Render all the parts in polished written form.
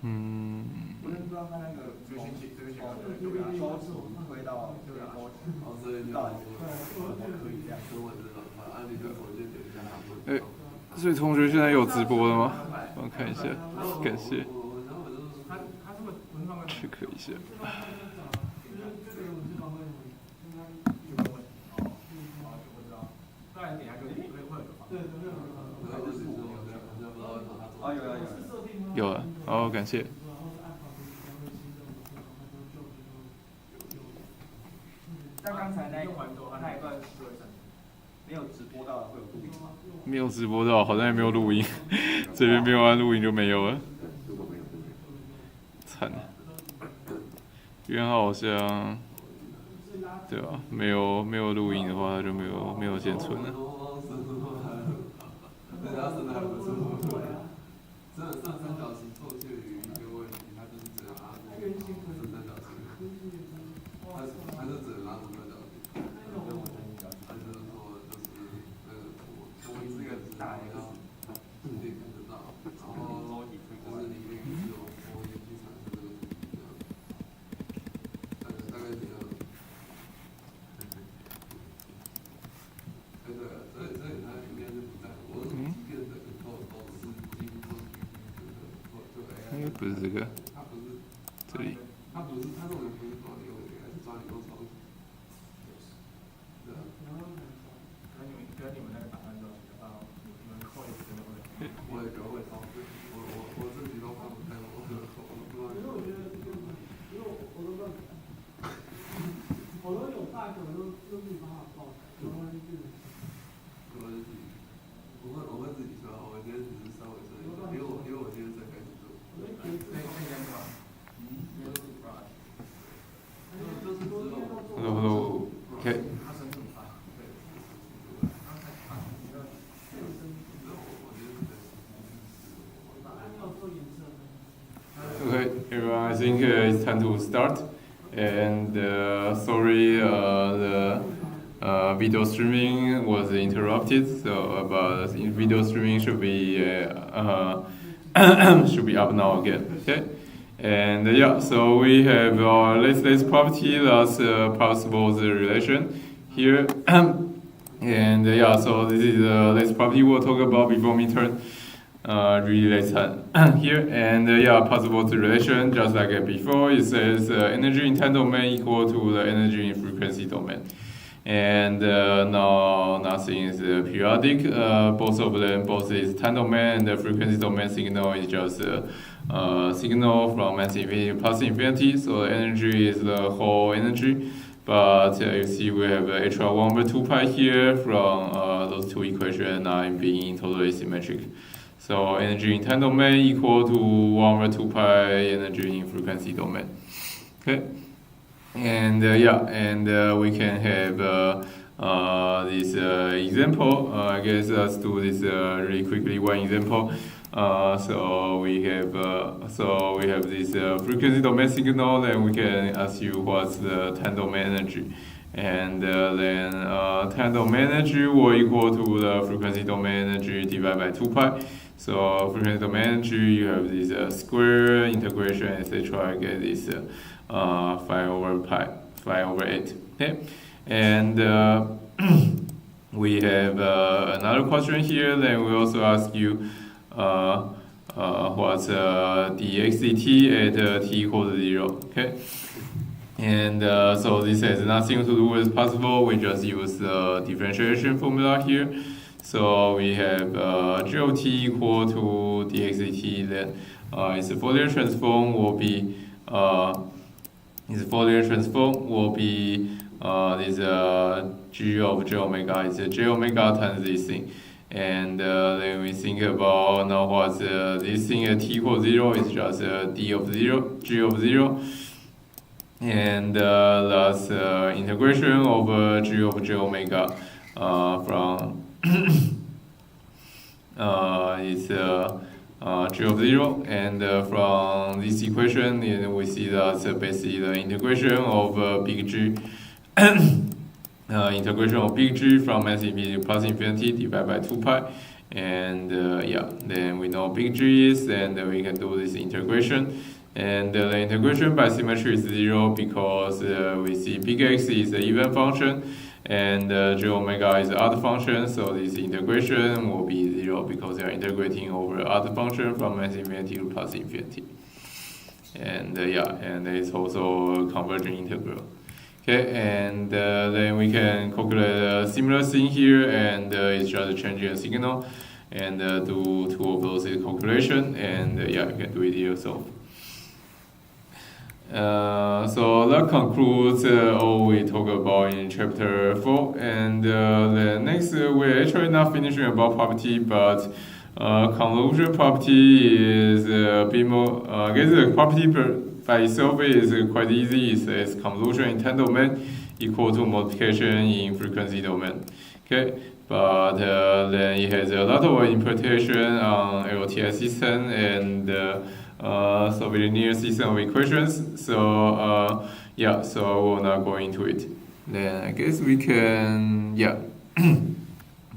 我不知道它那个这个星期周推到到底可以这样。所以同学现在有直播了吗？我看一下，感谢。去可一下。有了，好，感谢。那刚才那一段没有直播到会有录音吗？没有直播到，好像也没有录音，这边没有按录音就没有了。惨了，约好像，对吧？没有录音的话，它就没有先存了。上三角形错确于一个问题，它就是只能拉出正三角形，它就只能拉出三角形。它就是说，就是那个我们这个大要固定看得到，然后就是里面是有波形去产生这个图形大概这样。对，所以它应该是不在我即便的都是几乎应该不是这个，这里。它不是，它这种不是抓你用的，是抓你用窗。对啊。跟你们那个打算就比较，你们会真的会。我也觉得会超对，我自己都看不太懂。其实我觉得这个，因为我都乱改，我都有 bug， 我都自己帮他报，没关系。没关系，我会自己说，我今天只是稍微说一下，因为我今天才开始做。Hello. Okay. Okay, everyone, I think it's time to start. And sorry, the video streaming was interrupted. So, but video streaming should be should be up now again. Okay. And yeah, so we have our list property that's possible the relation here. And yeah, so this is the list property we'll talk about before midterm. Really let's here. And yeah, possible the relation just like before. It says energy in time domain equal to the energy in frequency domain. And now nothing is periodic. Both of them, both is time domain and the frequency domain signal is just signal from mass infinity to plus infinity. So the energy is the whole energy. But you see we have HR 1 over 2 pi here from those two equations not being totally symmetric. So energy in time domain equal to 1 over 2 pi energy in frequency domain. Okay. And yeah, and we can have this example. I guess let's do this really quickly. One example. So we have this frequency domain signal. Then we can ask you what's the time domain energy, and then time domain energy will equal to the frequency domain energy divided by 2 pi. So frequency domain energy, you have this square integration, etc. I get this 5 over pi, 5 over 8. Okay, and we have another question here. Then we also ask you what's dxdt at t equals 0. Okay, and so this has nothing to do with possible. We just use the differentiation formula here. So we have GOT equal to dxdt. Then its Fourier transform will be this g of j omega is j omega times this thing. And then we think about now what's this thing at t equals 0 is just d of 0, g of 0. And that's integration over g of j omega from is g of 0, and from this equation we see that's basically the integration of big G integration of big G from mass infinity to plus infinity divided by 2 pi, And yeah, then we know big G's, and we can do this integration. And the integration by symmetry is 0 because we see big X is an even function, and J omega is an odd function, so this integration will be 0 because we are integrating over odd function from -infinity to +infinity. And yeah, and it's also a convergent integral. Okay, and then we can calculate a similar thing here, and it's just changing a signal, and do two of those calculation, and yeah, you can do it yourself. So that concludes all we talk about in chapter 4, and the next we're actually not finishing about property, but convolution property is a bit more. I guess the property by itself is quite easy. It says convolution in time domain equal to multiplication in frequency domain. Okay, but then it has a lot of interpretation on LTI system and so linear system of equations. So yeah, so I will not go into it. Then I guess we can, yeah.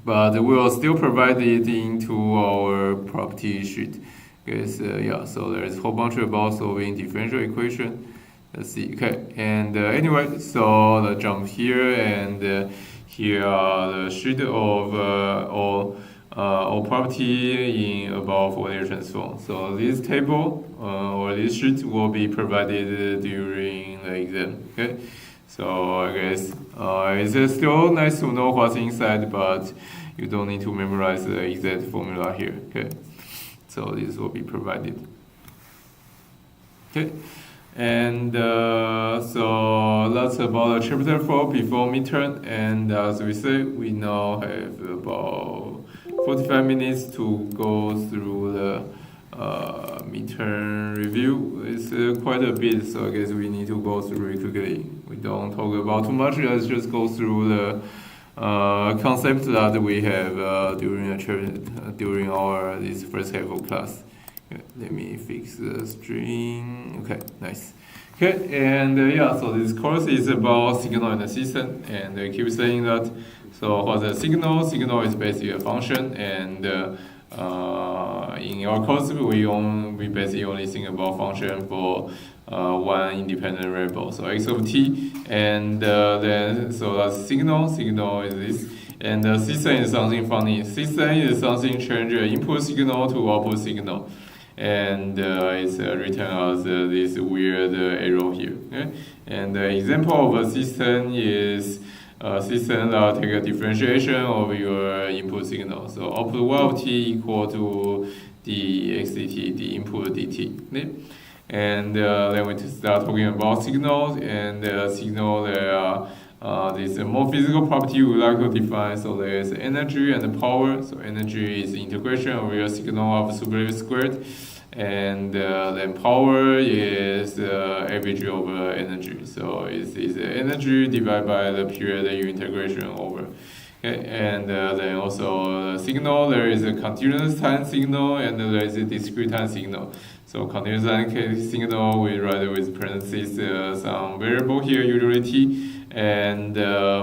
But we will still provide it into our property sheet. Because yeah, so there's a whole bunch about solving differential equation. Let's see. Okay, and anyway, so the jump here, and here are the sheet of all property in about Fourier transform. So this table or this sheet will be provided during the exam. Okay, so I guess it's still nice to know what's inside, but you don't need to memorize the exact formula here. Okay. So this will be provided. Okay, and so that's about chapter 4 before midterm. And as we say, we now have about 45 minutes to go through the midterm review. It's quite a bit, so I guess we need to go through it quickly. We don't talk about too much. Let's just go through the concept that we have during our this first half of class. Okay, let me fix the string. Okay, nice. Okay, and yeah, so this course is about signal and the system, and I keep saying that. So what's a signal? Signal is basically a function, and in our course we basically only think about function for one independent variable, so x of t, and then so that's signal. Signal is this, and system is something funny. System is something change input signal to output signal, and it's written as this weird arrow here. Okay? And the example of a system is a system that take a differentiation of your input signal. So output y of t equal to dx dt, the input dt. Okay? And then we start talking about signals, and signal there are this more physical property we like to define. So there is energy and power. So energy is the integration of your signal of superlative squared, and then power is average over energy. So it's energy divided by the period that you integration over. Okay, and then also signal, there is a continuous time signal and there is a discrete time signal. So continuous time signal, we write with parentheses some variable here, usually t, and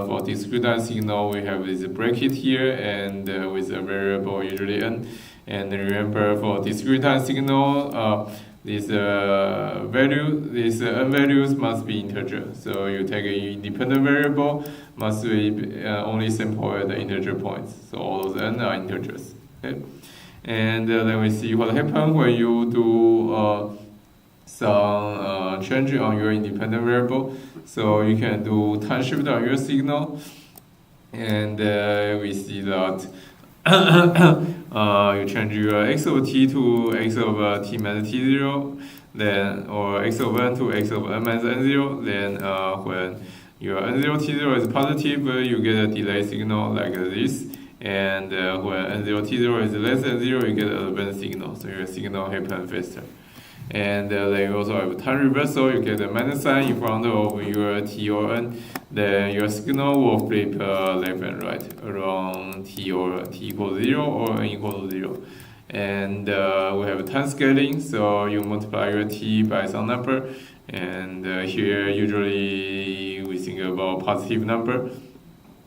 for discrete time signal, we have this bracket here and with a variable usually n. And remember, for discrete time signal, this value, these n values must be integer. So you take an independent variable, must be only sample at the integer points. So all those n are integers. Okay? And then we see what happens when you do some change on your independent variable. So you can do time shift on your signal, and we see that you change your x of t to x of t minus t0, then or x of n to x of n minus n0. Then when your n0 t0 is positive, you get a delay signal like this. And when n0 t0 is less than 0, you get an advanced signal. So your signal happens faster. And then you also have time reversal. You get a minus sign in front of your t or n. Then your signal will flip left and right around t or t equals 0 or n equals 0. And we have time scaling. So you multiply your t by some number. And here usually we think about positive number.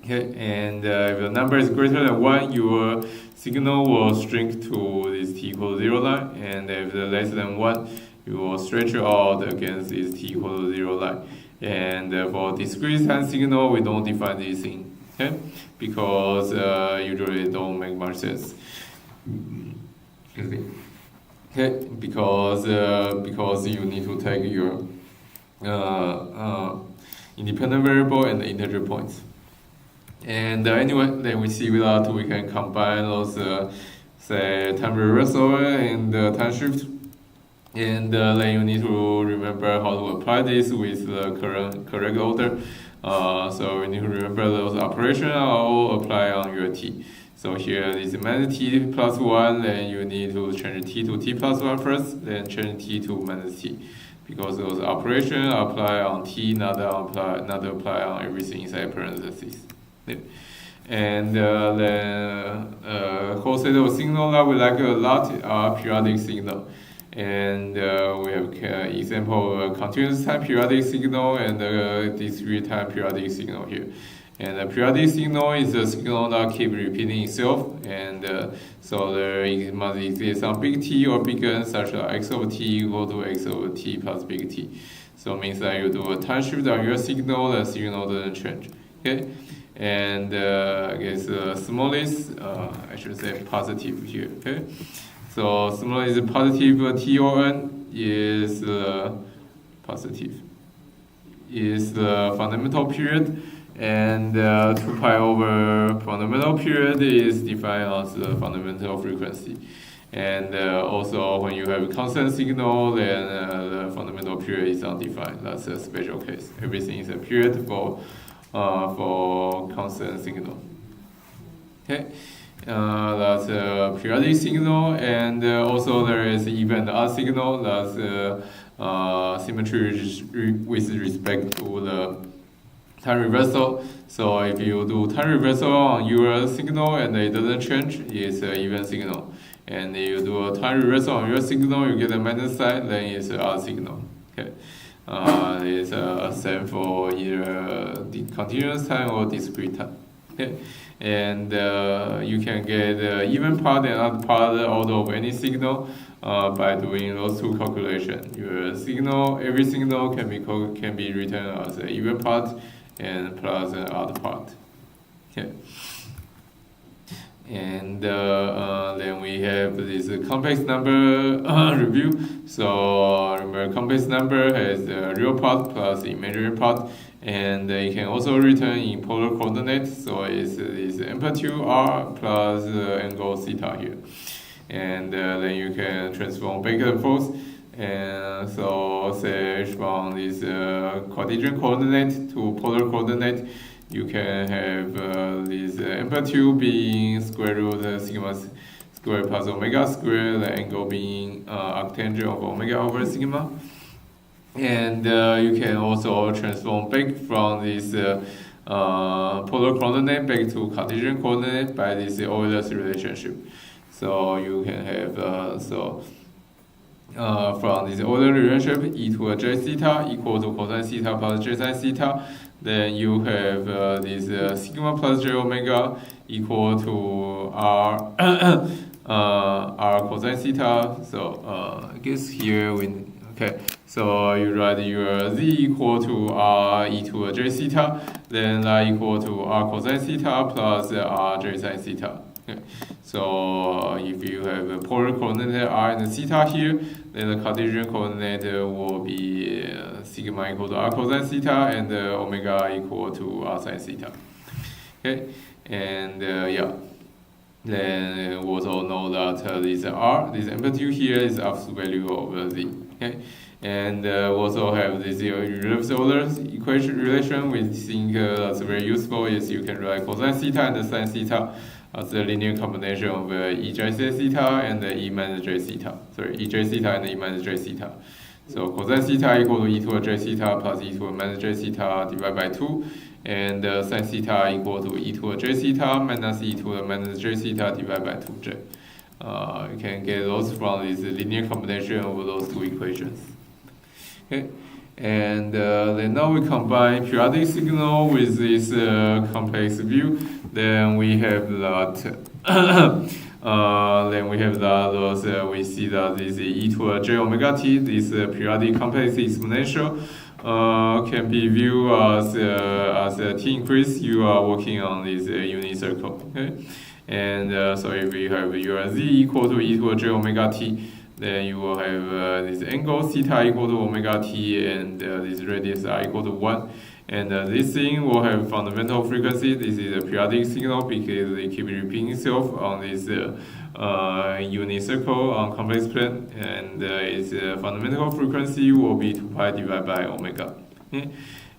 Okay, and if the number is greater than 1, your signal will shrink to this t equal to 0 line, and if it's less than 1, you will stretch out against this t equal to 0 line. And for discrete time signal, we don't define this thing, okay? Because usually it don't make much sense. Okay, because you need to take your independent variable and the integer points. And anyway, then we see that we can combine those, say, time reversal and time shift. And then you need to remember how to apply this with the correct order. So you need to remember those operations are all apply on your t. So here is minus t plus 1, then you need to change t to t plus 1 first, then change t to minus t. Because those operations apply on t, not apply on everything inside parentheses. Yeah. And then whole set of signal that we like a lot are periodic signal. And we have example of continuous time periodic signal and discrete time periodic signal here. And the periodic signal is a signal that keeps repeating itself, and so there must exist some big T or big N such that x of t equal to x of t plus big T. So it means that you do a time shift on your signal, the signal doesn't change. Okay, and I guess smallest, I should say positive here. Okay, so smallest positive T or N is positive is the fundamental period. And 2 pi over fundamental period is defined as the fundamental frequency. And also when you have a constant signal, then the fundamental period is undefined. That's a special case. Everything is a period for constant signal. Okay, that's a periodic signal, and also there is even odd signal. That's symmetry with respect to the time reversal. So if you do time reversal on your signal and it doesn't change, it's an even signal. And if you do a time reversal on your signal, you get a minus sign, then it's an odd signal. Okay, it's same for either continuous time or discrete time. Okay, and you can get even part and odd part out of any signal by doing those two calculations. Your signal, every signal can be written as an even part and plus an odd part. Okay. And then we have this complex number review. So remember, complex number has the real part plus the imaginary part, and it can also return in polar coordinates. So it's this amplitude r plus angle theta here, and then you can transform back and forth. And so say from this Cartesian coordinate to polar coordinate, you can have this amplitude being square root sigma squared plus omega squared, the angle being arctangent of omega over sigma. And you can also transform back from this polar coordinate back to Cartesian coordinate by this Euler's relationship. So you can have from this Euler relationship, e to a j theta equal to cosine theta plus j sin theta. Then you have this sigma plus j omega equal to r r cosine theta. So I guess here okay. So you write your z equal to r e to a j theta, then that equal to r cosine theta plus r j sin theta. Okay. So if you have a polar coordinate r and theta here, then the Cartesian coordinate will be sigma equal to r cosine theta and omega equal to r sin theta. Okay, and yeah, then we also know that this amplitude here is absolute value of z. Okay, and we also have this reverse Euler equation relation. We think that's very useful. Is you can write cosine theta and sin theta as a linear combination of e j theta and e minus j theta. Sorry, e j theta and e minus j theta. So cosine theta equal to e to a j theta plus e to a minus j theta divided by 2, and sin theta equal to e to a j theta minus e to a minus j theta divided by 2j. You can get those from this linear combination of those two equations. Okay. And then now we combine periodic signal with this complex view. Then we have that then we have that we see that this e to j omega t, this periodic complex exponential, can be viewed as t increase, you are working on this unit circle. Okay, and so if you have your z equal to e to j omega t, then you will have this angle theta equal to omega t, and this radius r equal to 1. And this thing will have fundamental frequency. This is a periodic signal because it keeps repeating itself on this unit circle on complex plane, and its fundamental frequency will be 2 pi divided by omega. Okay?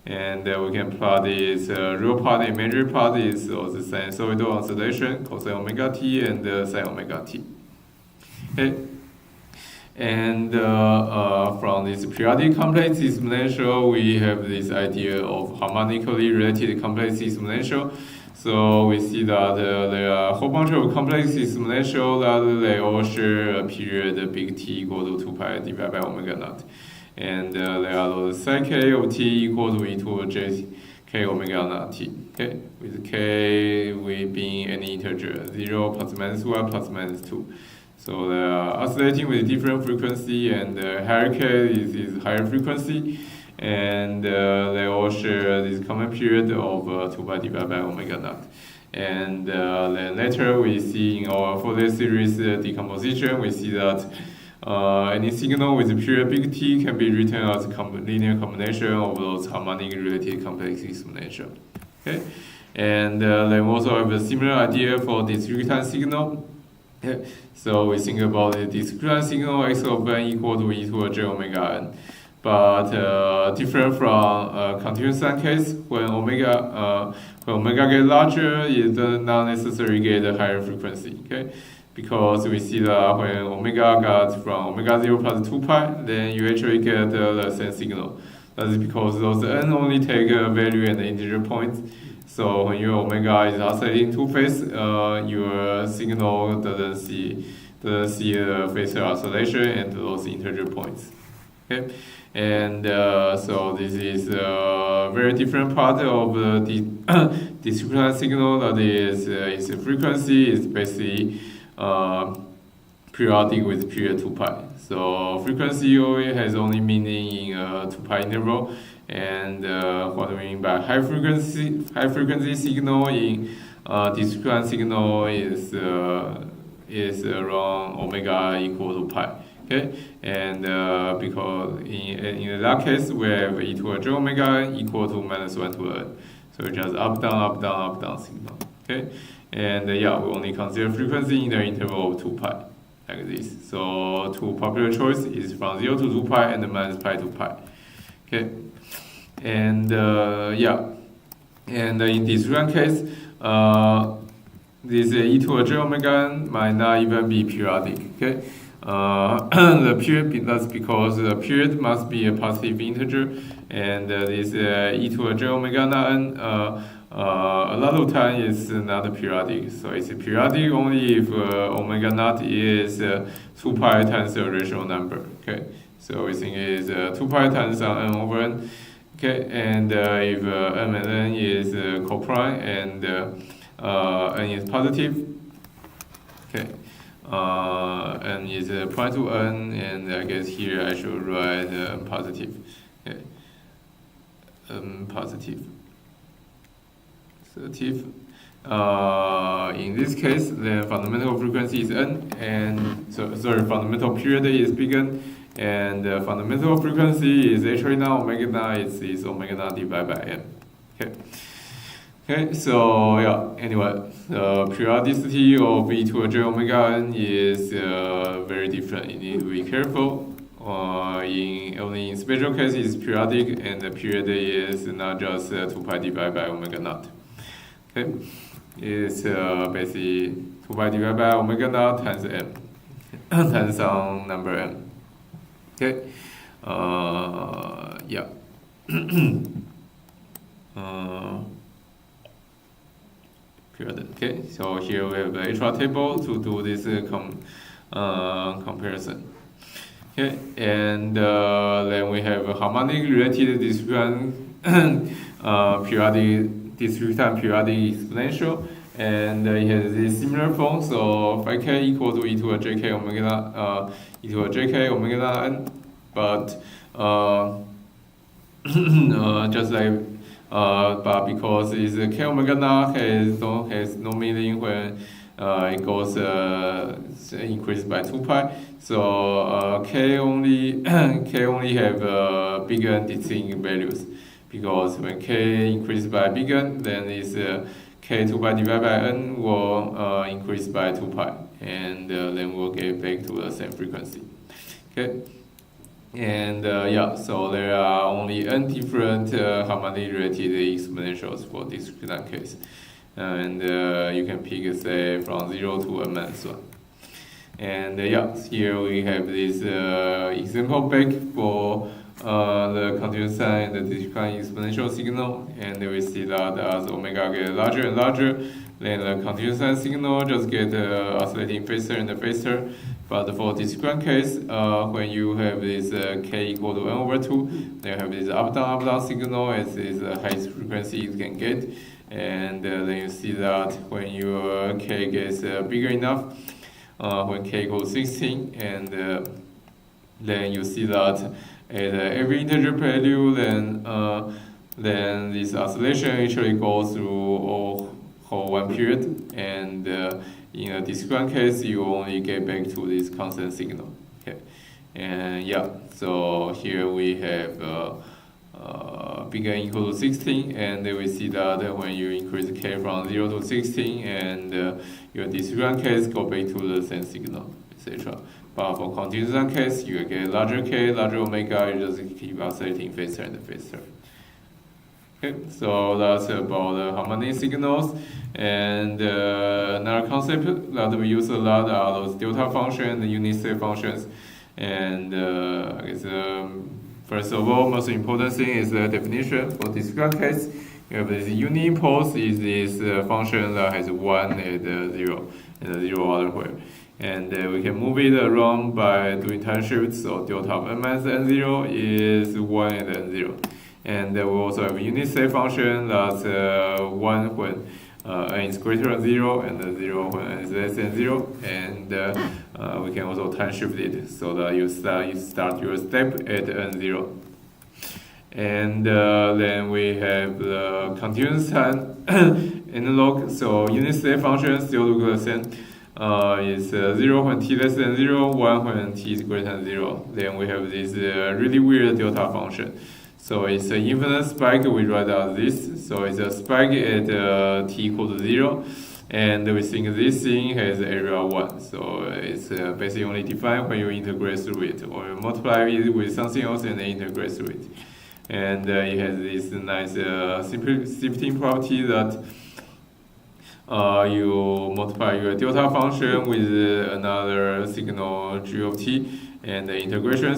And we can plot this real part and imaginary part is also sinusoidal oscillation, cosine omega t and sin omega t. Okay? And from this periodic complex exponential, we have this idea of harmonically related complex exponential. So we see that there are a whole bunch of complex exponential that they all share a period big T equal to 2 pi divided by omega naught. And there are those psi k of t equal to e to j k omega naught t. Okay, with k being any integer, 0 plus minus 1 plus minus 2. So they are oscillating with different frequency, and higher k is higher frequency, and they all share this common period of 2 pi divided by omega naught. And then later we see in our Fourier series decomposition, we see that any signal with a period big T can be written as a linear combination of those harmonic related complex exponential. Okay, and then we also have a similar idea for discrete time signal. Yeah. So we think about the discrete signal x of n equal to e to j omega n, but different from continuous time case, when omega get larger, it does not necessarily get a higher frequency. Okay, because we see that when omega got from omega 0 plus 2 pi, then you actually get the same signal. That is because those n only take a value and the integer points. So when your omega is oscillating two-phase, your signal doesn't see a phasor oscillation and those integer points. Okay, and so this is a very different part of the discrete signal. That is, its frequency is basically periodic with period 2 pi. So frequency always has only meaning in a 2 pi interval. And what we mean by high frequency signal in discrete signal is around omega equal to pi. Okay, and because in that case we have e to j omega equal to minus 1 to n, so just up down signal. Okay, and yeah, we only consider frequency in the interval of 2 pi like this. So two popular choice is from 0 to 2 pi and minus pi to pi. Okay. And yeah, and in this one case, this e to j omega n might not even be periodic. Okay, the period, that's because the period must be a positive integer, and this e to j omega n a lot of time is not periodic. So it's periodic only if omega naught is 2 pi times the rational number. Okay, so we think it is 2 pi times n over n. Okay, and if m and n is coprime and n is positive, okay, n is prime to n, and I guess here I should write positive. Okay, positive. In this case, the fundamental frequency is n, and fundamental period is big N. And the fundamental frequency is actually not omega naught, it's omega naught divided by n. Okay. Okay, so yeah, anyway, the periodicity of e to j omega n is very different. You need to be careful. Only in special cases it's periodic, and the period is not just 2 pi divided by omega naught. Okay, it's basically 2 pi divided by omega naught times m, times some number m. Okay, yeah. Period. Okay, so here we have the HR table to do this comparison. Okay, and then we have a harmonic related discrete periodic exponential, and it has this similar form. So phi k equal to e to a jk omega e to a jk omega n, but just like but because it's k omega n has no meaning when it goes increased by 2 pi. So k only have big N distinct values, because when k increases by big N, then it's k 2 pi divided by n will increase by 2 pi, and then we'll get back to the same frequency. Okay. And so there are only n different harmonic related exponentials for this discrete case. And you can pick, say, from 0 to n minus 1. And here we have this example back for the continuous sine and the discrete exponential signal, and we see that as omega gets larger and larger, then the continuous sine signal just get oscillating faster and faster. But for discrete case, when you have this k equal to n over 2, then you have this up-down signal as is the highest frequency you can get. And then you see that when your k gets bigger enough, when k equals 16, and then you see that at every integer value, then this oscillation actually goes through whole one period, and in a discrete case, you only get back to this constant signal. Okay, and so here we have big N equal to 16, and then we see that when you increase k from 0 to 16, and your discrete case go back to the same signal, etc. But for continuous case, you get larger k, larger omega, you just keep oscillating faster and faster. Okay, so that's about the harmonic signals. And another concept that we use a lot are those delta functions, the unit step functions. And I guess first of all, most important thing is the definition. For discrete case, you have this unit impulse is this function that has 1 at 0 and 0 otherwhere. And we can move it around by doing time shifts. So delta of n minus n0 is 1 at n0. And we also have a unit step function that's 1 when n is greater than 0, and 0 when n is less than 0. And we can also time shift it so that you start your step at n0. And then we have the continuous time analog. So unit step function still look the same. Is 0 when t less than 0, 1 when t is greater than 0. Then we have this really weird delta function. So it's an infinite spike, we write as this. So it's a spike at t equal to 0. And we think this thing has area 1. So it's basically only defined when you integrate through it, or you multiply it with something else and then integrate through it. And it has this nice shifting property that you multiply your delta function with another signal g of t, and the integration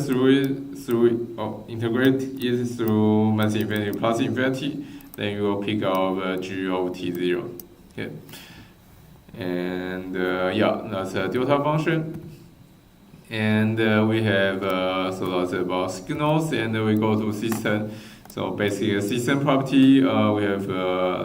integrate it through minus infinity plus infinity, then you will pick out g of t0. Okay, and that's a delta function. And we have so that's about signals, and we go to system. So basically a system property, we have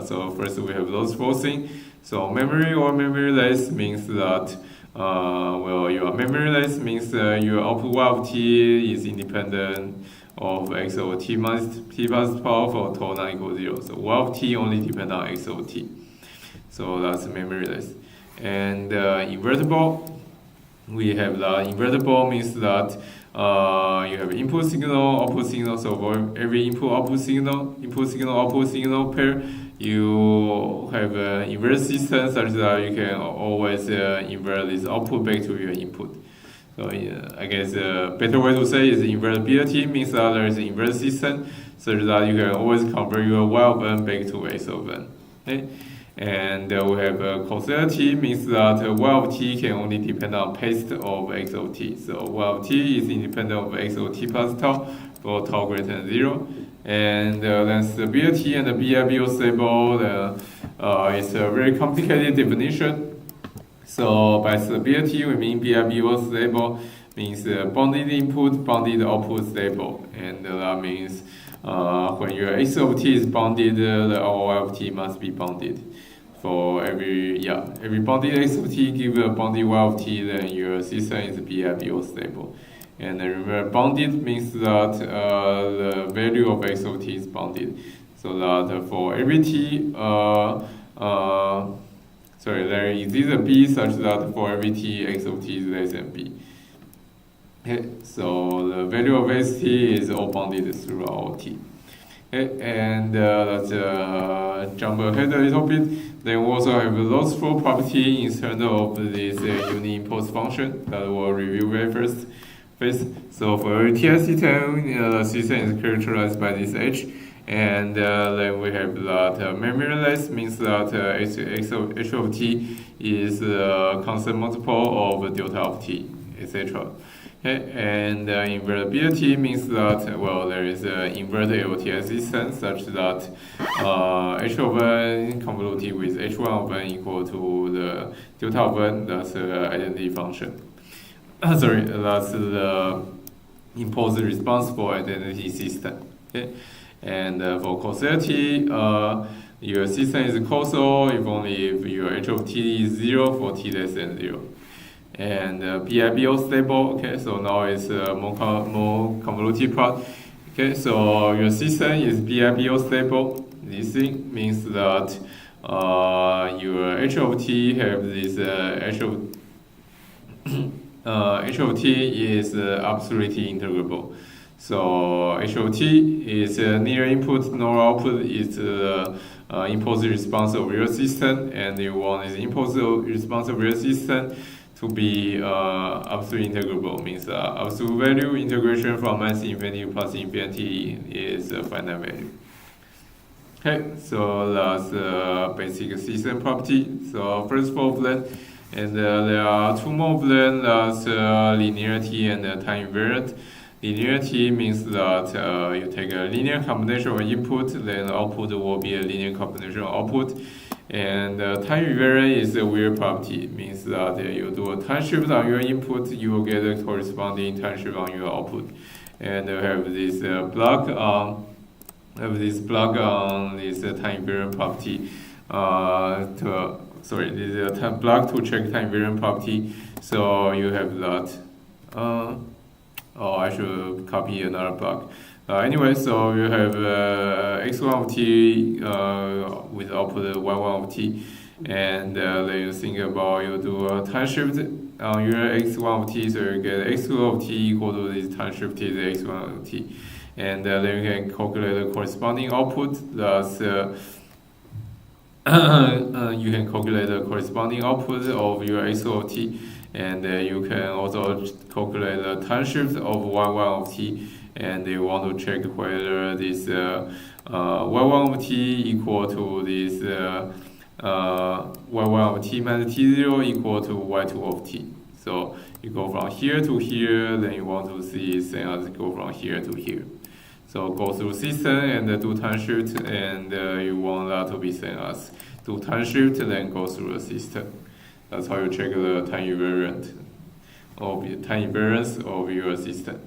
so first we have those four things. So memory or memoryless means that well, your memoryless means your output y of t is independent of x over t minus t plus power for tau not equal to 0. So y of t only depends on x over t. So that's memoryless. And invertible, we have the invertible means that you have input signal, output signal. So for every input output signal pair, you have an inverse system such that you can always invert this output back to your input. So I guess a better way to say is invertibility means that there is an inverse system such that you can always convert your y of n back to x of n. Okay? And we have causality means that y of t can only depend on paste of x of t. So y of t is independent of x of t plus tau for tau greater than 0. And then stability and the BIBO stable, it's a very complicated definition. So by stability, we mean BIBO stable means bounded input, bounded output stable. And that means when your x of t is bounded, the y of t must be bounded. for every bounded x of t give a bounded y of t, then your system is BIBO stable. And remember, bounded means that the value of x of t is bounded, so that for every t, there exists a b such that for every t, x of t is less than b. Okay, so the value of xt is all bounded throughout t. Okay, and let's jump ahead a little bit. Then we also have the loss flow property in terms of this uni-impulse function that we'll review very first. So for TS system, the system is characterized by this H, and then we have that memoryless means that h of t is a constant multiple of delta of t, etc. Okay, and invertibility means that, well, there is an inverted LTS system such that h of n convoluted with h1 of n equal to the delta of n, that's the identity function. That's the impulse response for identity system. Okay, and for causality, your system is causal if only if your h of t is 0 for t less than 0. And BIBO stable. Okay, so now it's more convoluted part. Okay, so your system is BIBO stable. This thing means that your h of t have this h of t is absolutely integrable. So h of t is neither input nor output. It's the impulse response of your system, and you want this impulse response of your system to be absolutely integrable. Means absolute value integration from minus infinity plus infinity is a finite value. Okay, so that's the basic system property. So first four of them. And there are two more of them, that's linearity and time invariant. Linearity means that you take a linear combination of input, then output will be a linear combination of output. And time invariant is a weird property. It means that you do a time shift on your input, you will get a corresponding time shift on your output. And have this block on this time invariant property this is a block to check time invariant property. So you have that. I should copy another block. Anyway, so you have x1 of t with output y1 of t, and then you think about you do a time shift on your x1 of t, so you get x2 of t equal to this time shifted x1 of t, and then you can calculate the corresponding output. That's you can calculate the corresponding output of your x2 of t, and you can also calculate the time shift of y1 of t, and you want to check whether this y1 of t equal to this y1 of t minus t0 equal to y2 of t. So you go from here to here, then you want to see same as go from here to here. So go through system and do time shift, and you want that to be same as do time shift, then go through the system. That's how you check the time invariance of your system.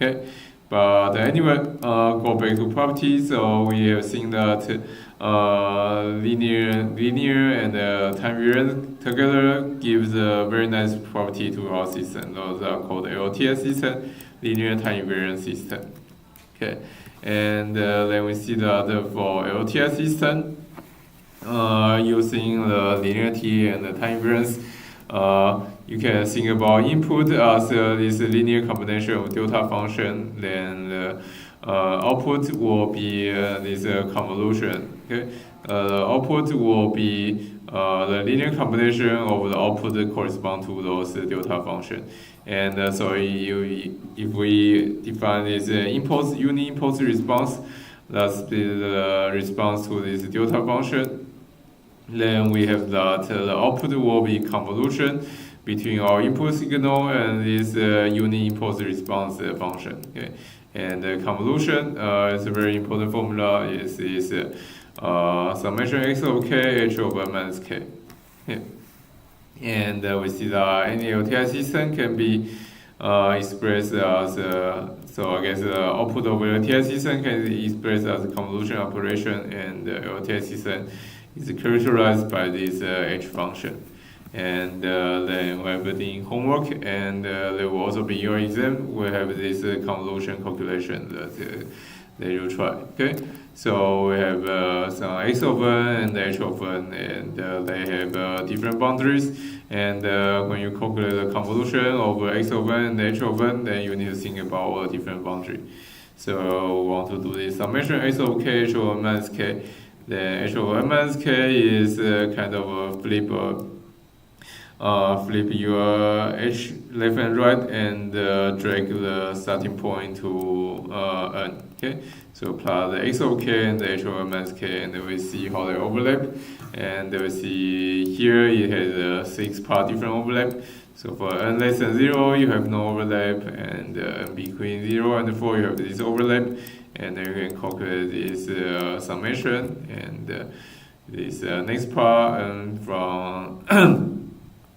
Okay, but anyway, go back to properties. So we have seen that linear and time invariant together gives a very nice property to our system. Those are called LTS system, linear time invariant system. Okay, and then we see that for LTS system, using the linearity and the time invariance, you can think about input as this linear combination of delta function, then the output will be this convolution. Okay, output will be the linear combination of the output that correspond to those delta function. And so if we define this uni-impulse response, that's the response to this delta function, then we have that the output will be convolution between our input signal and this uni-impulse response function. Okay, and convolution is a very important formula. Is summation x of k h over n minus k. Yeah. And we see that any LTI system can be expressed as so I guess the output of LTI system can be expressed as a convolution operation, and the LTI system is characterized by this h function. And then we have the homework, and there will also be your exam. We have this convolution calculation that you try. Okay, so we have some x of n and h of n, and they have different boundaries. And when you calculate the convolution over x of n and h of n, then you need to think about all the different boundaries. So we want to do this summation x of k, h of n minus k. Then h of n minus k is kind of a flip your h left and right, and drag the starting point to n. Okay, so apply the x of k and the h of n minus k, and then we see how they overlap. And we see here it has a 6-part different overlap. So for n less than 0, you have no overlap, and between 0 and 4, you have this overlap. And then you can calculate this summation, and this next part, and from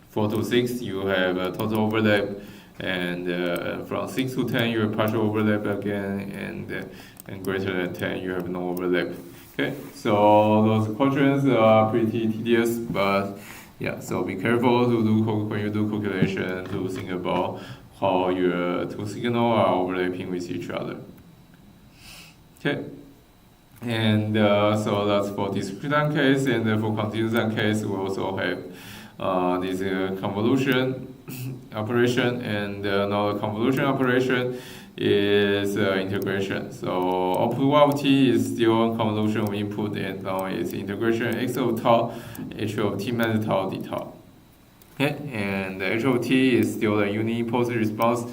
4 to 6, you have a total overlap, and from 6 to 10, you have partial overlap again, and greater than 10, you have no overlap. Okay, so those questions are pretty tedious, but yeah, so be careful to do when you do calculation, to think about how your two signals are overlapping with each other. Okay, and so that's for discrete case, and for continuous case, we also have this convolution operation, and now the convolution operation is integration. So output y of t is still convolution of input, and now it's integration x of tau, h of t minus tau d tau. Okay, and h of t is still the unit impulse response.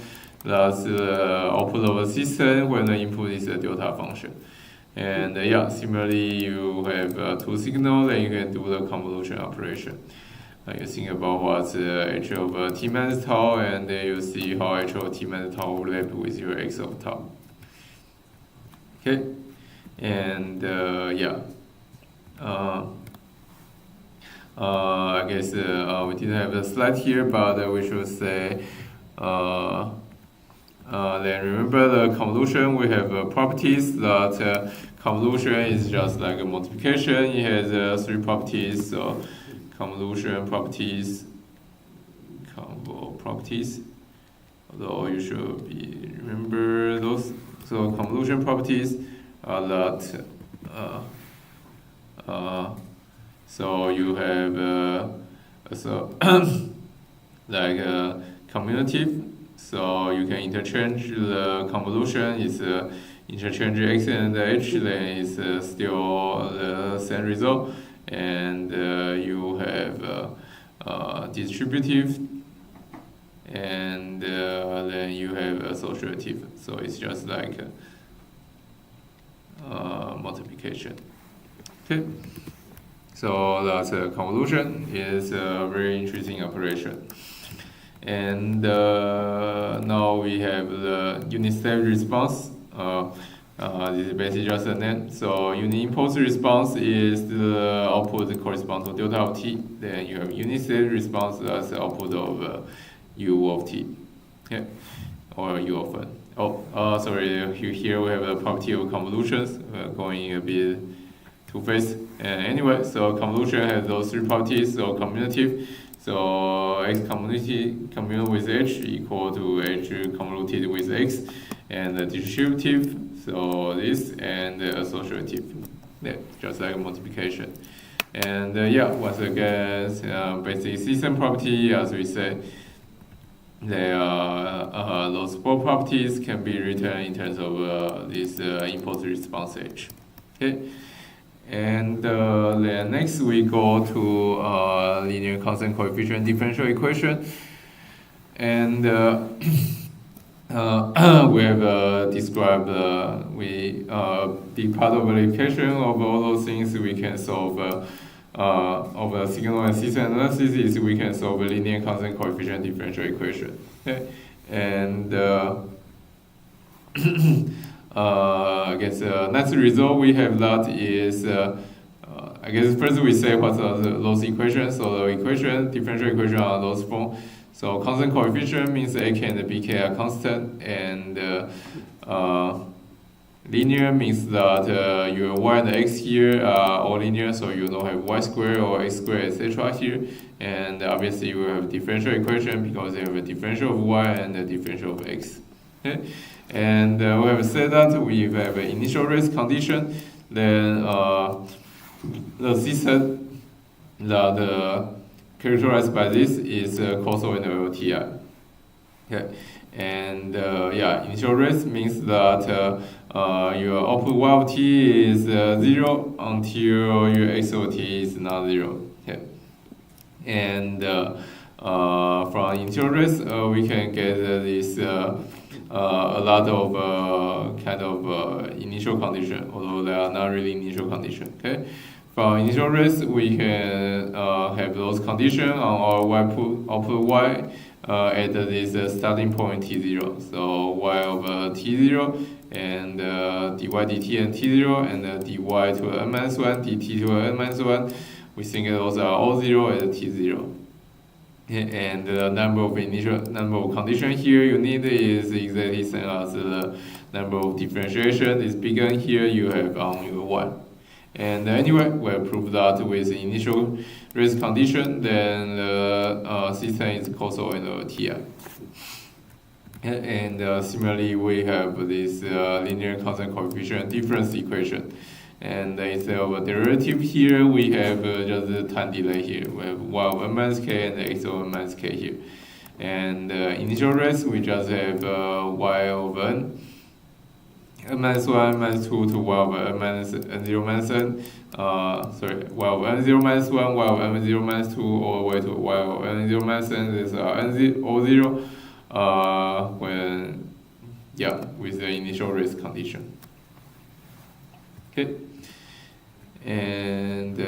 That's the output of a system when the input is a delta function. And yeah, similarly, you have two signals, then you can do the convolution operation. You think about what's h of t minus tau, and then you see how h of t minus tau overlap with your x of tau. Okay, and yeah, I guess we didn't have a slide here, but we should say. Then remember the convolution, we have properties that convolution is just like a multiplication. It has 3 properties, so convolution properties, although you should remember those. So convolution properties are that so you have like commutative. So you can interchange the convolution, is interchange x and h, then it's still the same result. And you have distributive, and then you have associative. So it's just like multiplication. Okay, so that's convolution is a very interesting operation. And now we have the unit step response. This is basically just a name. So unit impulse response is the output that corresponds to delta of t. Then you have unit step response, that's the output of u of t. Okay, or u of n. Oh, sorry. Here we have the property of convolutions. Going a bit too fast. Anyway, so convolution has those 3 properties. So commutative. So x convoluted with h equal to h convoluted with x, and distributive, so this, and associative, yeah, just like multiplication. And yeah, once again, basic system property, as we said, there are those 4 properties can be written in terms of this impulse response h. Okay. And then next we go to linear constant coefficient differential equation, and we have described big part of the equation of all those things we can solve of a signal and system analysis is we can solve a linear constant coefficient differential equation. Okay, and I guess next result we have that is I guess first we say what are those equations. So the differential equation are those form. So constant coefficient means AK and BK are constant, and Linear means that your y and x here are all linear, so you don't have y squared or x squared, etc. here. And obviously you have differential equation because you have a differential of y and a differential of x. Okay? And we have said that we have an initial race condition, then the system that characterized by this is causal interval Ti. Okay, and initial race means that your output y of t is 0 until your x of t is not 0. Okay, and from initial race we can get this a lot of kind of initial condition, although they are not really initial condition. Okay. From initial race, we can have those conditions on our output y at this starting point t0. So y over t0 and dy dt and t0 and dy to n-1 dt to n-1. We think those are all 0 at t0. And the number of conditions here you need is exactly same as the number of differentiation is bigger here you have on your y. And anyway, we have proved that with the initial race condition, then the system is causal in Ti. And similarly, we have this linear constant coefficient difference equation. And instead of a derivative here, we have just a time delay here. We have y of n minus k and x of n minus k here. And initial race, we just have y of n minus 1 minus 2 to y over n minus n0 minus n, y over n0 minus 1, y over n0 minus 2, all the way to y over n0 minus n, this is n0, with the initial race condition. Okay, and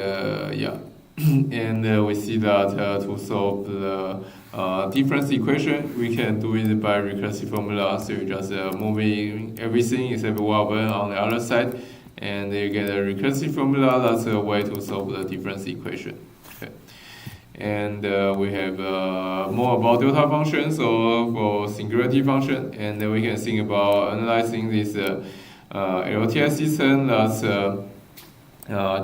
and we see that to solve the difference equation, we can do it by recursive formula. So you just moving everything except y over n on the other side, and you get a recursive formula. That's a way to solve the difference equation. Okay. And we have more about delta functions or for singularity function, and then we can think about analyzing this LTI system. That's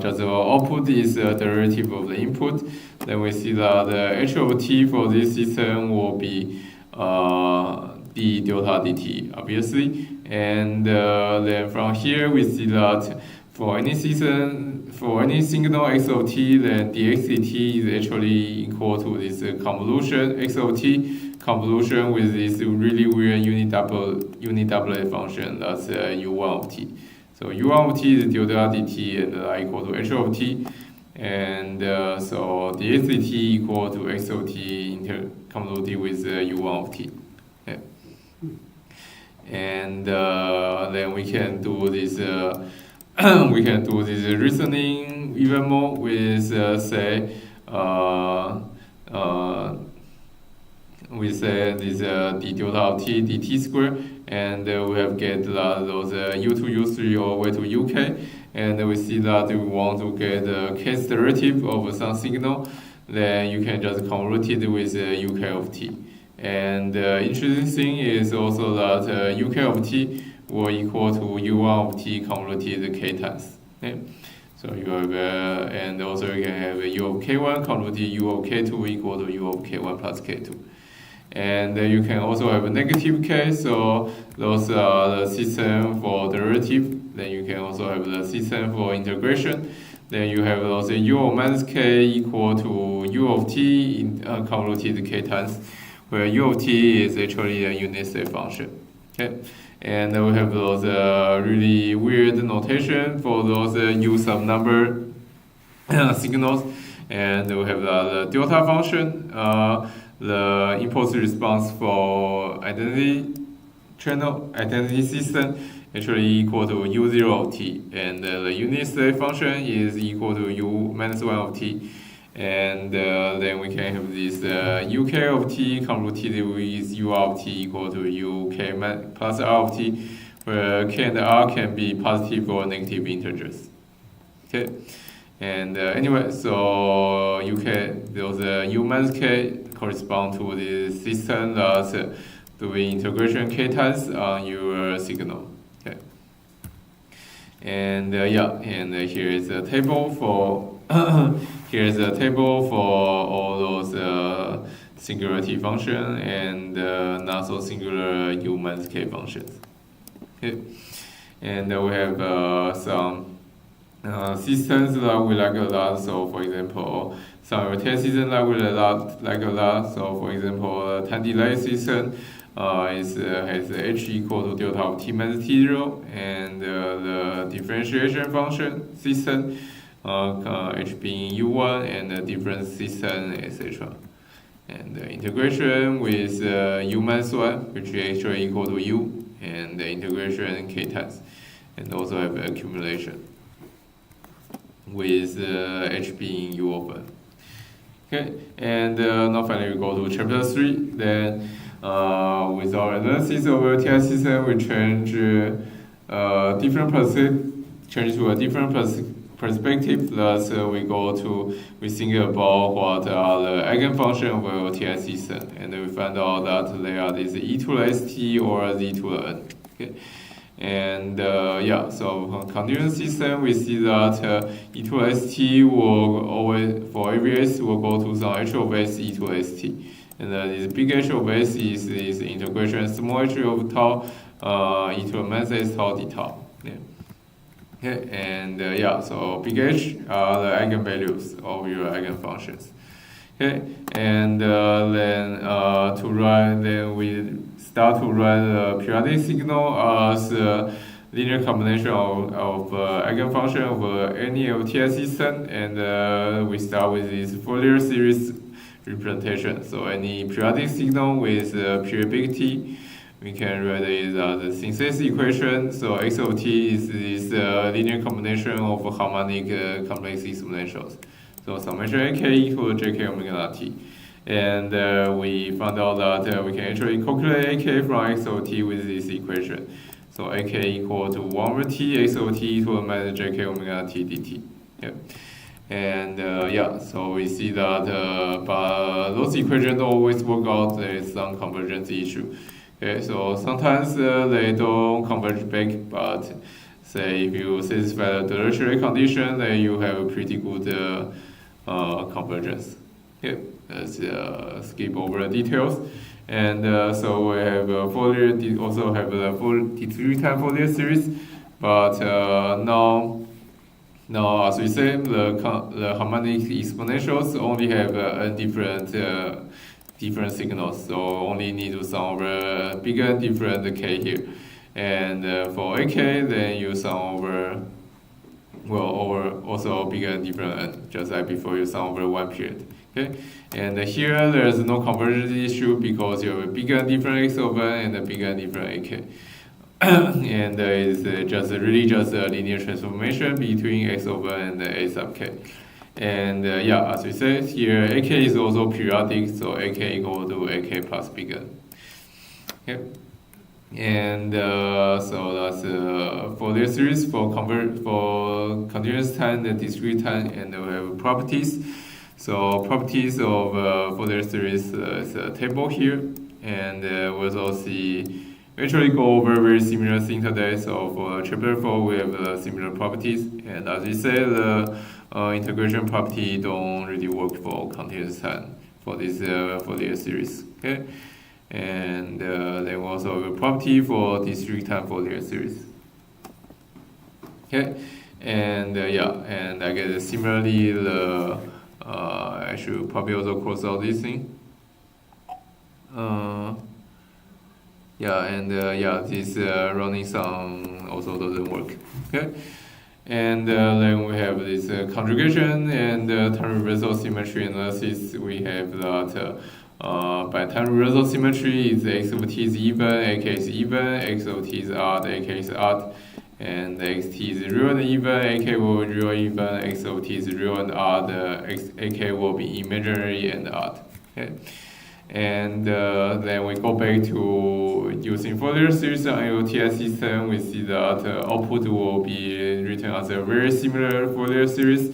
just the output is the derivative of the input. Then we see that the h of t for this system will be d delta dt, obviously. And then from here we see that for any system, for any signal x of t, then dx dt is actually equal to this convolution x of t convolution with this really weird unit doublet function. That's u1 of t. So u1 of t is delta dt and equal to h of t, and so dx dt equal to x of t convoluted with u1 of t. Okay. And then we can do this reasoning even more with say we say this d delta of t dt squared, and we have get those u2 u3 all the way to uk, and we see that we want to get the case derivative of some signal, then you can just convert it with uk of t. And interesting thing is also that uk of t will equal to u1 of t converted k times. Okay? So you have and also you can have u of k1 converted u of k2 equal to u of k1 plus k2. And you can also have a negative k, so those are the system for derivative. Then you can also have the system for integration. Then you have those u of minus k equal to u of t convoluted k times, where u of t is actually a unit step function. Okay, and then we have those really weird notation for those u sub number signals, and we have the delta function. The impulse response for identity system actually equal to u0 of t, and the unit step function is equal to u minus 1 of t, and then we can have this uk of t convoluted with u of t equal to uk plus r of t, where k and r can be positive or negative integers. Okay. And anyway, so those u minus k correspond to the system that's doing integration k times on your signal. Okay. And here is a table for here's a table for all those singularity function and not so singular U minus k functions. Okay, and we have some systems that we like a lot. So for example, some rotation system that we like a lot. So for example, time delay system has h equal to delta of t minus t0, and the differentiation function system h being u1 and the difference system, etc. And the integration with u minus 1, which is actually equal to u, and the integration k times, and also have accumulation with h being u open. Okay, and now finally we go to chapter 3. Then with our analysis of a TI system, we change to a different perspective. Thus, we think about what are the eigenfunction of a TI system, and we find out that they are this e to the st or z to the n. Okay. And so for continuous system, we see that e to the st will always, for every s, will go to some h of s e to the st. And this big H of s is this integration small h of tau e to the minus s tau d tau. Yeah. Okay, and so big H are the eigenvalues of your eigenfunctions. Okay, and then we start to write the periodic signal as a linear combination of eigenfunction of any TI system, and we start with this Fourier series representation. So any periodic signal with period big T, we can write it as the synthesis equation. So x of t is this linear combination of harmonic complex exponentials. So summation ak equal to jk omega naught t. And we found out that we can actually calculate ak from x of t with this equation. So ak equal to 1 over t x of t equal to minus jk omega naught t dt. Yep. And so we see that but those equations don't always work out. There is some convergence issue. Okay, so sometimes they don't converge back, but say if you satisfy the Dirichlet condition, then you have a pretty good convergence. Okay, let's skip over the details. And so we have Fourier, also have the discrete time Fourier series, but now, as we say, the harmonic exponentials only have different signals, so only need to sum over big and different k here. And for ak, then you sum over, over also big and different n, just like before you sum over one period. Okay, and here there is no convergence issue because you have a big and different x of n and a big and different ak. And it's just a linear transformation between x of n and a sub k. And as we said here, ak is also periodic, so ak equal to ak plus big N. Okay. And so that's for this series for continuous time and discrete time, and we have properties. So properties of Fourier series is a table here, and we also see. We actually go over very similar thing today. So for chapter 4, we have similar properties, and as we say, the integration property don't really work for continuous time for this Fourier series. Okay, and then we also have a property for discrete time Fourier series. Okay, and and I guess similarly, I should probably also cross out this thing. This running sum also doesn't work. Okay, and then we have this conjugation and time reversal symmetry analysis. We have that by time reversal symmetry, is x of t is even, ak is even, x of t is odd, ak is odd, and xt is real and even, ak will be real even, x of t is real and odd, ak will be imaginary and odd. Okay. And then we go back to using Fourier series on LTI system. We see that output will be written as a very similar Fourier series,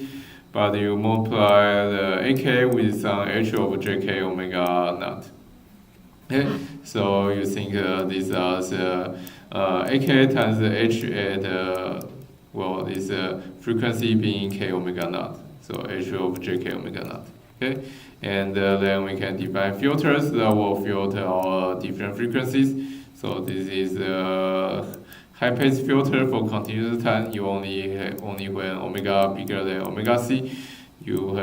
but you multiply the AK with some h over jk omega naught. Okay, so you think this as AK times h at well, this frequency being k omega naught, so h of jk omega naught. Okay, and then we can define filters that will filter all different frequencies. So this is high pass filter for continuous time. You only when omega bigger than omega c, you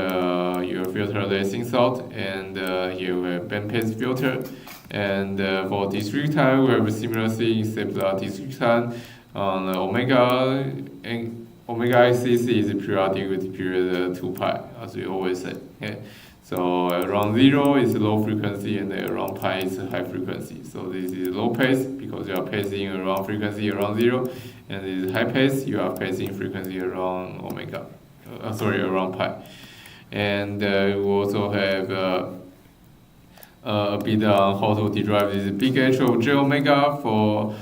filter less insult, and here we have band pass filter. And for discrete time, we have a similar thing, except that discrete time on omega axis is periodic with period 2 pi, as we always say. Okay? So around 0 is low frequency, and around pi is high frequency. So this is low pace because you are passing around frequency around 0, and this is high pace, you are passing frequency around around pi. And we also have a bit on how to derive this big H of j omega for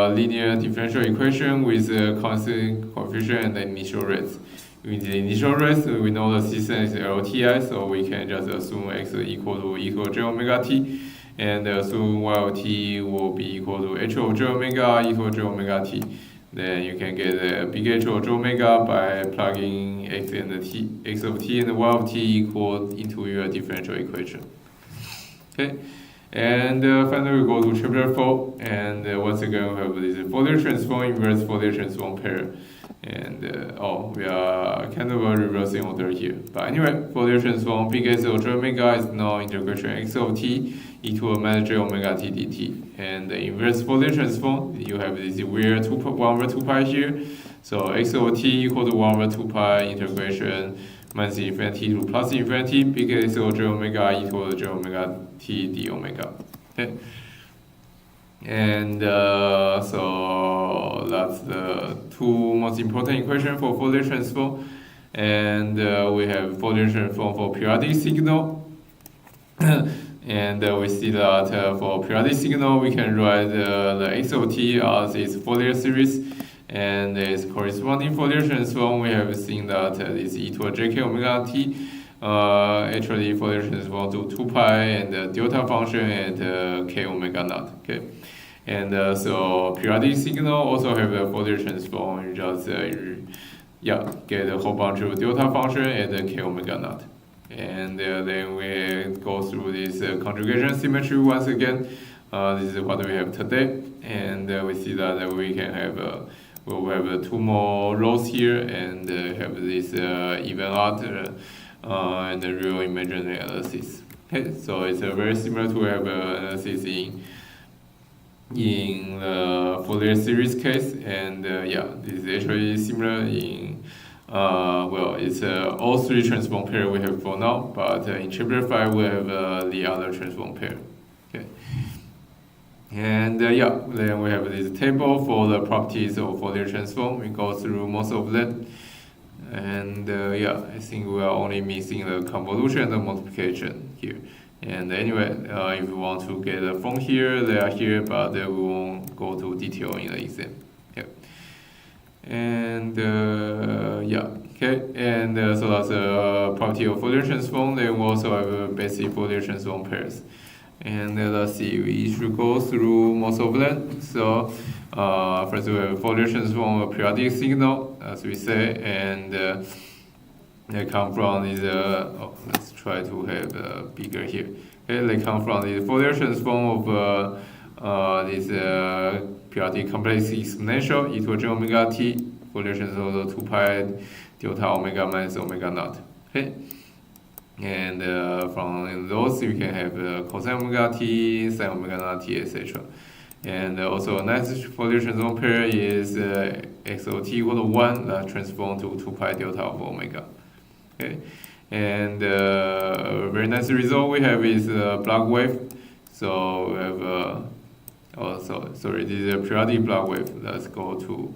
linear differential equation with constant coefficient and the initial rates. With the initial rates, we know the system is LTI, so we can just assume x equal to j omega t, and assume y of t will be equal to h of j omega equal to j omega t. Then you can get a big H of j omega by plugging x of t and y of t equal into your differential equation. Okay, and finally we go to chapter 4, and once again we have this Fourier transform, inverse Fourier transform pair, and we are kind of reversing order here. But anyway, Fourier transform big S of j omega is now integration x of t e to a minus j omega t dt, and the inverse Fourier transform, you have this weird 1 over 2 pi here, so x of t equal to 1 over 2 pi integration minus infinity to plus infinity, big S of j omega equal to j omega t d omega. Okay. And so that's the two most important equations for Fourier transform. And we have Fourier transform for periodic signal. And we see that for periodic signal, we can write the x of t as its Fourier series. And its corresponding Fourier transform, we have seen that this e to a jk omega t actually Fourier transform to 2 pi and the delta function at k omega naught. Okay, and so periodic signal also have a Fourier transform. You just get a whole bunch of delta function at k omega naught, and then we go through this conjugation symmetry once again. This is what we have today, and we see that we can have we'll have 2 more rows here, and have this even odd and the real imaginary analysis. Okay, so it's very similar to have analysis in the Fourier series case, and this is actually similar in it's all 3 transform pair we have for now, but in chapter 5 we have the other transform pair. Okay. And then we have this table for the properties of Fourier transform. We go through most of them, and I think we are only missing the convolution and the multiplication here. And anyway, if you want to get a from here, they are here, but we won't go to detail in the exam. Yeah. And okay, and so that's a property of Fourier transform. Then we also have basic Fourier transform pairs. And let's see, we should go through most of them. So first we have Fourier transform of periodic signal, as we say, and they come from this. Let's try to have bigger here. Okay, they come from the Fourier transform of this periodic complex exponential e to j omega t. Fourier transform of 2 pi delta omega minus omega naught. Okay. And from those you can have cosine omega t, sine omega naught t, etc. And also a nice Fourier transform pair is x of t equal to 1 that transform to 2 pi delta of omega. Okay, and a very nice result we have is block wave. So we have this is a periodic block wave. Let's go to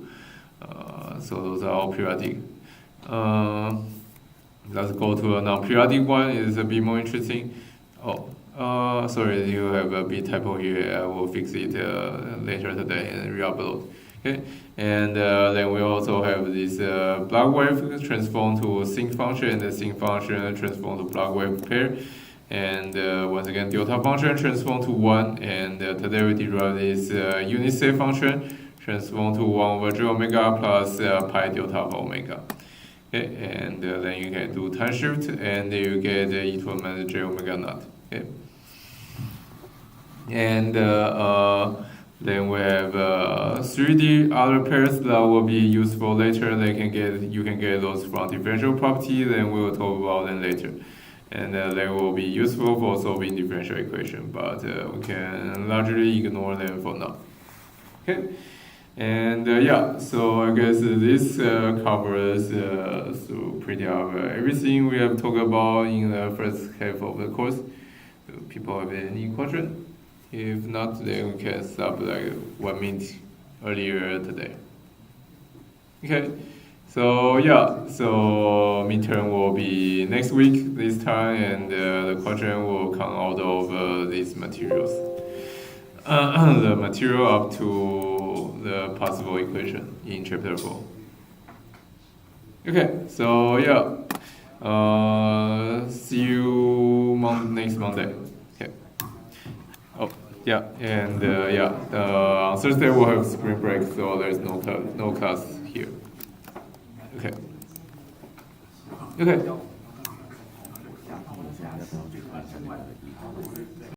so those are all periodic. Let's go to a non-periodic one. It's a bit more interesting. Sorry, you have a bit typo here. I will fix it later today and re-upload. Okay, and then we also have this block wave transform to sinc function, and the sinc function transform to block wave pair. And once again, delta function transform to 1. And today we derive this unit step function transform to 1/j omega plus pi delta of omega. Okay, and then you can do time shift, and you get e to the minus j omega naught. Okay, and then we have 3D other pairs that will be useful later. You can get those from differential property. Then we will talk about them later, and they will be useful for solving differential equation. But we can largely ignore them for now. Okay. And yeah, so I guess this covers so pretty much everything we have talked about in the first half of the course. Do people have any question? If not, then we can stop like 1 minute earlier today. Okay, so yeah, so midterm will be next week this time, and the question will come out of these materials. The material up to the possible equation in chapter 4. Okay, so yeah, see you next Monday. Okay. Oh yeah, and yeah, on Thursday we'll have spring break, so there's no class here. Okay. Okay.